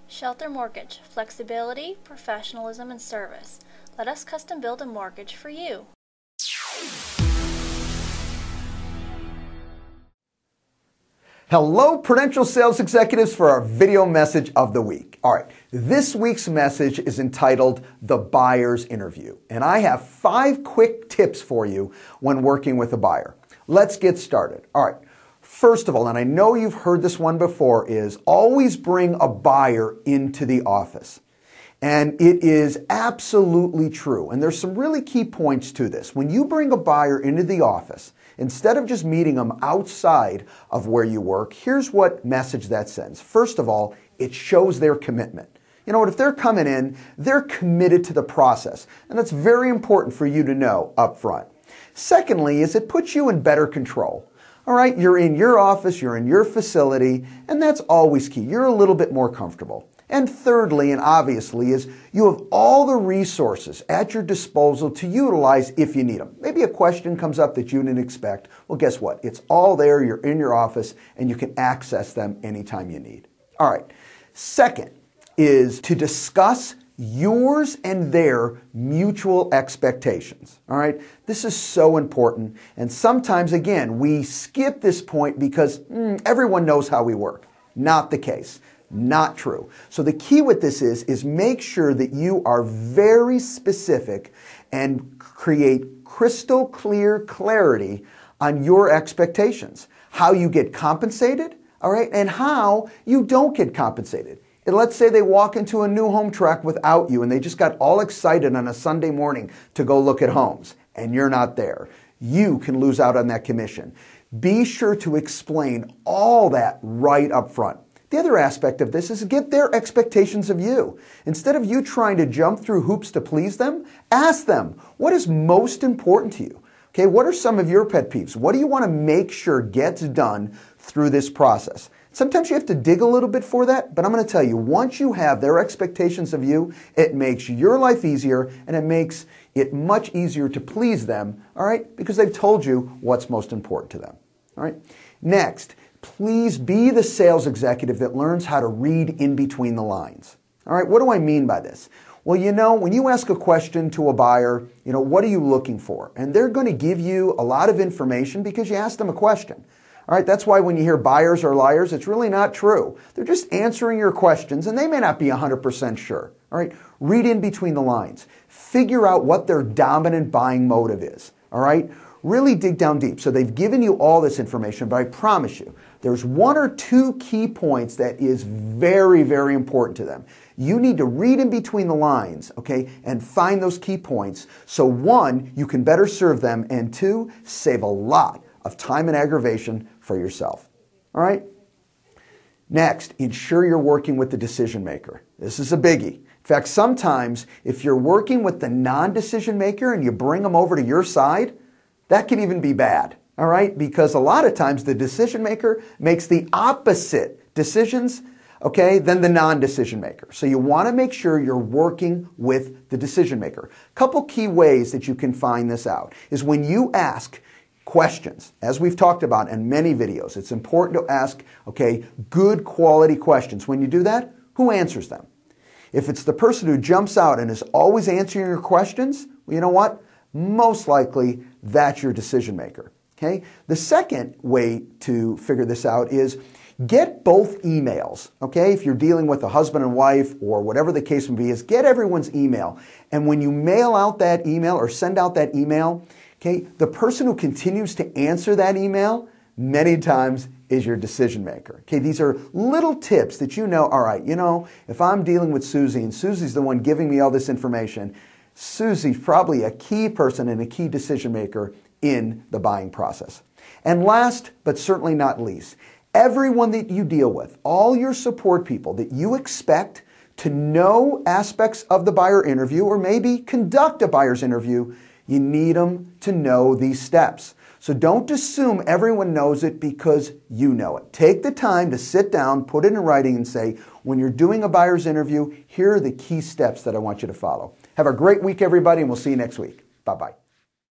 Shelter Mortgage, flexibility, professionalism, and service. Let us custom build a mortgage for you. Hello, Prudential Sales Executives, for our video message of the week. All right, this week's message is entitled The Buyer's Interview, and I have 5 quick tips for you when working with a buyer. Let's get started. All right, first of all, and I know you've heard this one before, is always bring a buyer into the office. And it is absolutely true. And there's some really key points to this. When you bring a buyer into the office, instead of just meeting them outside of where you work, here's what message that sends. First of all, it shows their commitment. You know what, if they're coming in, they're committed to the process. And that's very important for you to know up front. Secondly, is it puts you in better control. All right, you're in your office, you're in your facility, and that's always key. You're a little bit more comfortable. And thirdly, and obviously, is you have all the resources at your disposal to utilize if you need them. Maybe a question comes up that you didn't expect. Well, guess what? It's all there. You're in your office, and you can access them anytime you need. All right. Second is to discuss yours and their mutual expectations. All right. This is so important. And sometimes, again, we skip this point because everyone knows how we work. Not the case. Not true. So the key with this is make sure that you are very specific and create crystal clear clarity on your expectations. How you get compensated, all right, and how you don't get compensated. And let's say they walk into a new home track without you and they just got all excited on a Sunday morning to go look at homes and you're not there. You can lose out on that commission. Be sure to explain all that right up front. The other aspect of this is get their expectations of you. Instead of you trying to jump through hoops to please them, ask them, what is most important to you? Okay, what are some of your pet peeves? What do you want to make sure gets done through this process? Sometimes you have to dig a little bit for that, but I'm going to tell you, once you have their expectations of you, it makes your life easier and it makes it much easier to please them, all right, because they've told you what's most important to them. All right. Next, please be the sales executive that learns how to read in between the lines. All right, what do I mean by this? Well, you know, when you ask a question to a buyer, you know, what are you looking for? And they're going to give you a lot of information because you asked them a question. All right, that's why when you hear buyers are liars, it's really not true. They're just answering your questions and they may not be 100% sure. All right, read in between the lines. Figure out what their dominant buying motive is. All right, really dig down deep. So they've given you all this information, but I promise you, there's 1 or 2 key points that is very, very important to them. You need to read in between the lines, okay, and find those key points. So 1, you can better serve them, and 2, save a lot of time and aggravation for yourself. All right? Next, ensure you're working with the decision maker. This is a biggie. In fact, sometimes if you're working with the non-decision maker and you bring them over to your side, that can even be bad. All right, because a lot of times the decision maker makes the opposite decisions, okay, than the non-decision maker. So you want to make sure you're working with the decision maker. A couple key ways that you can find this out is when you ask questions, as we've talked about in many videos, it's important to ask, okay, good quality questions. When you do that, who answers them? If it's the person who jumps out and is always answering your questions, well, you know what? Most likely that's your decision maker. Okay? The second way to figure this out is get both emails. Okay? If you're dealing with a husband and wife or whatever the case may be, is get everyone's email. And when you mail out that email or send out that email, okay, the person who continues to answer that email many times is your decision maker. Okay? These are little tips that you know, all right, you know, if I'm dealing with Susie and Susie's the one giving me all this information, Susie's probably a key person and a key decision maker in the buying process. And last, but certainly not least, everyone that you deal with, all your support people that you expect to know aspects of the buyer interview or maybe conduct a buyer's interview, you need them to know these steps. So don't assume everyone knows it because you know it. Take the time to sit down, put it in writing and say, when you're doing a buyer's interview, here are the key steps that I want you to follow. Have a great week, everybody, and we'll see you next week. Bye-bye.